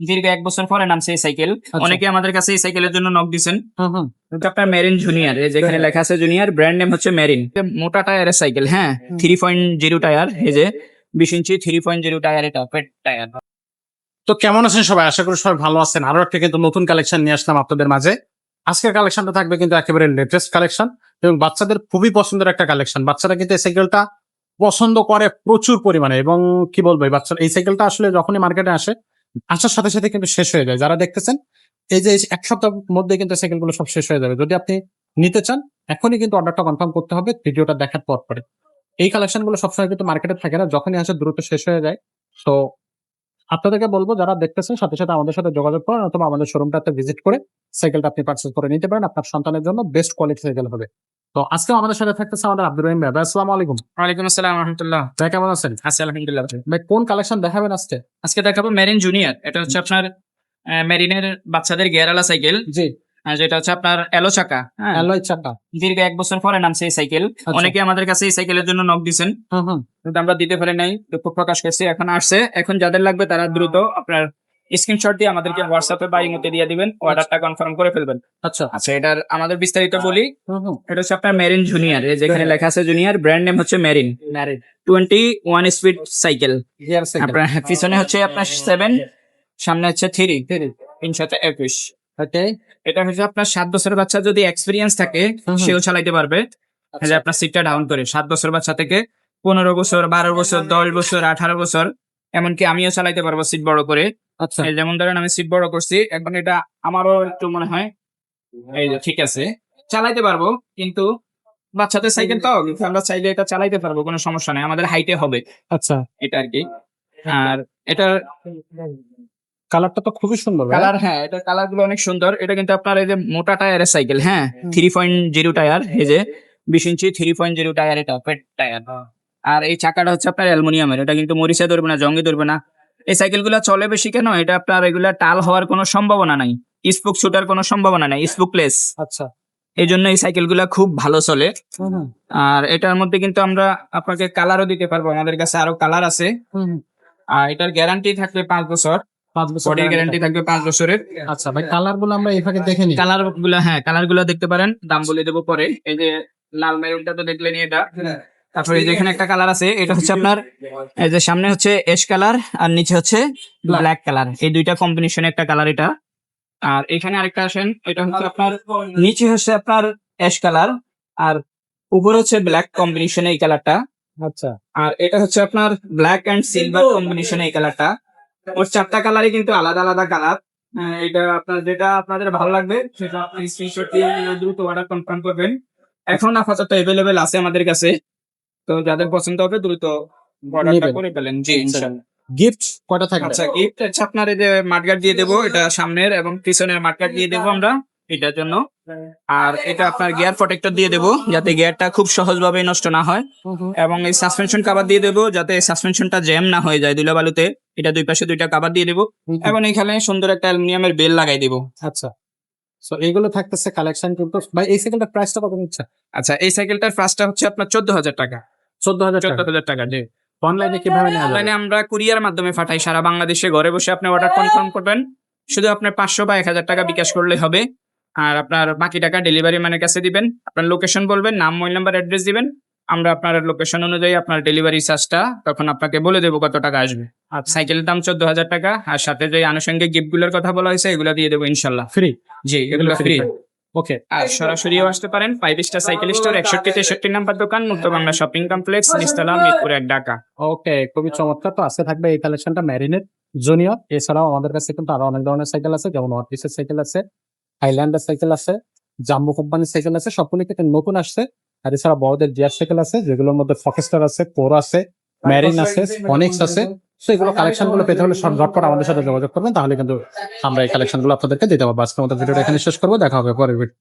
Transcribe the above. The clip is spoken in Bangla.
দীর্ঘ ১ বছর পরে নামছে এই সাইকেল। আচ্ছা। অনেকে আমাদের কাছে এই সাইকেলের জন্য নক দিছেন। হুম, হুম। এটা আপনার মেরিন জুনিয়র, এই যেখানে লেখা আছে জুনিয়র, ব্র্যান্ড নেম হচ্ছে মেরিন। মোটা টায়ারের সাইকেল, হ্যাঁ, 3.0 টায়ার, এই যে 20 ইঞ্চি 3.0 টায়ার, এটা পেট টায়ার। তো কেমন আছেন সবাই? আশা করি সবাই ভালো আছেন। আরো একটা কিন্তু নতুন কালেকশন নিয়ে আসলাম আপনাদের মাঝে। আজকের কালেকশনটা থাকবে কিন্তু একেবারে লেটেস্ট কালেকশন এবং বাচ্চাদের খুবই পছন্দের একটা কালেকশন। বাচ্চারা কিন্তু এই সাইকেলটা পছন্দ করে প্রচুর পরিমাণে এবং কি বলবো, এই বাচ্চারা এই সাইকেলটা আসলে যখনই মার্কেটে আসে, আসার সাথে সাথে কিন্তু শেষ হয়ে যায়। যারা দেখতেছেন এই যে 1 সপ্তাহের মধ্যে কিন্তু সাইকেলগুলো সব শেষ হয়ে যাবে। যদি আপনি নিতে চান এখনই কিন্তু অর্ডারটা কনফার্ম করতে হবে ভিডিওটা দেখার পর পরে। এই কালেকশনগুলো সবসময় কিন্তু মার্কেটে থাকে না, যখনই আসে দ্রুত শেষ হয়ে যায়। তো আপনাদেরকে বলবো যারা দেখতেছেন সাথে সাথে আমাদের সাথে যোগাযোগ করেন অথবা আমাদের শোরুমটাতে ভিজিট করে সাইকেলটা আপনি পারচেজ করে নিতে পারেন। আপনার সন্তানের জন্য বেস্ট কোয়ালিটি সাইকেল হবে। তো আজকে আমাদের সাথে থাকতেছে আমাদের আব্দুর রহিম ভাই। ভাই, আসসালামু আলাইকুম। ওয়ালাইকুম আসসালাম ওয়া রাহমাতুল্লাহ। ভাই, কেমন আছেন? আছি আলহামদুলিল্লাহ ভাই। ভাই, কোন কালেকশন দেখাবেন আজকে? আজকে দেখাবো মেরিন জুনিয়র। এটা হচ্ছে আপনার মেরিনের বাচ্চাদের গিয়ারওয়ালা সাইকেল, জি, যেটা হচ্ছে আপনার এলো চাকা, হ্যাঁ। অ্যালয় চাকা। দীর্ঘ ১ বছর পরে নামছে এই সাইকেল। আচ্ছা। অনেকে আমাদের কাছে এই সাইকেলের জন্য নক দিছেন, হুম, হুম। কিন্তু আমরা দিতে পারি নাই, দুঃখ প্রকাশ করছি। এখন আসছে, এখন যাদের লাগবে তারা দ্রুত আপনার স্ক্রিনশট দিয়ে আমাদেরকে হোয়াটসঅ্যাপে বা ইমোতে দিয়ে দিবেন, অর্ডারটা কনফার্ম করে ফেলবেন। আচ্ছা। আচ্ছা, এটার আমাদের বিস্তারিত বলি। হুম, হুম। এটা হচ্ছে আপনার মেরিন জুনিয়র, এই যেখানে লেখা আছে জুনিয়র, ব্র্যান্ড নেম হচ্ছে marine. Married 21 speed cycle. Gear cycle. আপনার পিছনে হচ্ছে আপনার 7, সামনে হচ্ছে 3, 321। ওকে। এটা হচ্ছে আপনার 7 বছরের বাচ্চা যদি এক্সপিরিয়েন্স থাকে হুম। সেও চালাইতে পারবে। এই যে আপনার সিটটা ডাউন করে 7 বছর বাচ্চা থেকে 15 বছর, 12 বছর, 10 বছর, 18 বছর, এমনকি আমিও চালাইতে পারবো সিট বড় করে। আচ্ছা। এই যেমন ধরেন আমি সিট বড় করছি, এখন এটা আমারও একটু মনে হয় এই যে ঠিক আছে, চালাইতে পারবো। কিন্তু বাচ্চাদের সাইকেল তো, কিন্তু আমরা চাইলে এটা চালাইতে পারবো, কোনো সমস্যা নাই, আমাদের হাইটে হবে আচ্ছা। এটা আর কি। আর এটার কালারটা তো খুবই সুন্দর ভাই। কালার, হ্যাঁ, এটা কালার গুলো অনেক সুন্দর। এটা কিন্তু আপনার এই যে মোটা টায়ারের সাইকেল, হ্যাঁ, 3.0 টায়ার, এই যে 20 ইঞ্চি 3.0 টায়ার, এটা পেট টায়ার। আর এই চাকাটা হচ্ছে আপনার অ্যালুমিনিয়ামের, এটা কিন্তু মরিচা ধরবে না, জঙ্গে ধরবে না। এই সাইকেল গুলা চলে বেশি কেন, এটা আপনার এগুলা টাল হওয়ার কোনো সম্ভাবনা নাই, স্পোক ছুটার কোনো সম্ভাবনা নাই, স্পোকলেস। আচ্ছা। এই জন্য এই সাইকেল গুলা খুব ভালো চলে। হুম, হুম। আর এটার মধ্যে কিন্তু আমরা আপনাকে কালারও দিতে পারবো, আমাদের কাছে আরো কালার আছে। হুম, হুম। আর এটার গ্যারান্টি থাকবে 5 বছর, 5 বছর বডির গ্যারান্টি থাকবে 5 বছরের। আচ্ছা ভাই, কালার গুলো আমরা এইভাবে দেখে নিই। কালার গুলা, হ্যাঁ, কালার গুলা দেখতে পারেন, দাম বলে দেবো পরে। এই যে লাল মেরুনটা তো দেখলেনি এটা। তারপরে এই যে এখানে একটা কালার আছে, এটা হচ্ছে আপনার এই যে সামনে হচ্ছে অ্যাশ কালার আর নিচে হচ্ছে ব্ল্যাক কালার, এই দুইটা কম্বিনেশনে একটা কালার এটা। আর এখানে আরেকটা আসেন, এটা হচ্ছে আপনার নিচে হচ্ছে আপনার অ্যাশ কালার আর উপরে হচ্ছে ব্ল্যাক কম্বিনেশনে এই কালারটা। আচ্ছা। আর এটা হচ্ছে আপনার ব্ল্যাক এন্ড সিলভার কম্বিনেশনে এই কালারটা। ওর 4টা কালারই কিন্তু আলাদা আলাদা কালার। এটা আপনার যেটা আপনাদের ভালো লাগবে সেটা আপনি স্ক্রিনশট দিয়ে দ্রুত অর্ডার কনফার্ম করবেন। এখন আপাতত अवेलेबल আছে আমাদের কাছে, তো যাদের পছন্দ হবে দ্রুত অর্ডারটা নেবেন। করে ফেলেন। জি ইনশাআল্লাহ। গিফট কয়টা থাকবে? আচ্ছা, গিফট হচ্ছে আপনার এই যে মাডগার্ড দিয়ে দেবো, এটা সামনের এবং পিছনের মাডগার্ড দিয়ে দেবো আমরা এটার জন্য। আর এটা আপনার গিয়ার প্রোটেক্টর দিয়ে দেবো, যাতে গিয়ারটা খুব সহজভাবে নষ্ট না হয়। এবং এই সাসপেনশন কভার দিয়ে দেবো, যাতে সাসপেনশনটা জ্যাম না হয়ে যায় ধুলাবালুতে। এটা দুই পাশে 2টা কভার দিয়ে দেবো এবং এখানে সুন্দর একটা অ্যালুমিনিয়ামের বেল লাগাই দেবো। আচ্ছা। সো এইগুলো থাকতেছে কালেকশন কিন্তু ভাই, এই সাইকেলটার প্রাইসটা কত নিচ্ছে? আচ্ছা, এই সাইকেলটার প্রাইসটা হচ্ছে আপনার 14,000 টাকা। 14,000 টাকা। 14,000 টাকা, জি। অনলাইনে কিভাবে নেওয়া যাবে? অনলাইনে আমরা কুরিয়ার মাধ্যমে পাঠাই সারা বাংলাদেশে, ঘরে বসে আপনি অর্ডার কনফার্ম করবেন। শুধু আপনার 500 বা 1,000 টাকা বিকাশ করলে হবে। আর আপনার বাকি টাকা ডেলিভারি ম্যানের কাছে দিবেন। আপনার লোকেশন বলবেন, নাম, মোবাইল নাম্বার, অ্যাড্রেস দিবেন। আমরা আপনার লোকেশন অনুযায়ী আপনার ডেলিভারি চার্জটা তখন আপনাকে বলে দেবো কত টাকা আসবে। আর সাইকেলের দাম 14,000 টাকা, আর সাথে যে আনুষঙ্গিক গিফট গুলোর কথা বলা হয়েছে এগুলো দিয়ে দেবো ইনশাল্লাহ। ফ্রি? জি, এগুলো ফ্রি। ওকে। আর সরাসরিও আসতে পারেন 5 স্টার সাইকেল স্টোর, 61-63 নাম্বার দোকান, মুক্ত বাংলা শপিং কমপ্লেক্স, নিচতলা, মিরপুর 1, ঢাকা। ওকে, খুবই চমৎকার। তো আজকে থাকবে এই কালেকশনটা ম্যারিনের জুনিয়র। এছাড়াও আমাদের কাছে কিন্তু আরো অনেক ধরনের সাইকেল আছে, যেমন ওয়ার্টিসের সাইকেল আছে, হাইল্যান্ডার সাইকেল আছে, জাম্বো কোম্পানির সাইকেল আছে, সবগুলো কিন্তু নতুন আসছে। আর এছাড়া বড়দের জিয়ার সাইকেল আছে, যেগুলোর মধ্যে ফকেস্টার আছে, কোর আছে, ম্যারিন আছে, অনিক্স আছে। তো এগুলো কালেকশন গুলো পেতে হলে সব ঝটপট আমাদের সাথে যোগাযোগ করবেন, তাহলে কিন্তু আমরা এই কালেকশন গুলো আপনাদেরকে দিতে পারবো। আজকে আমাদের ভিডিওটা এখানে শেষ করবো, দেখা হবে পরের ভিডিও।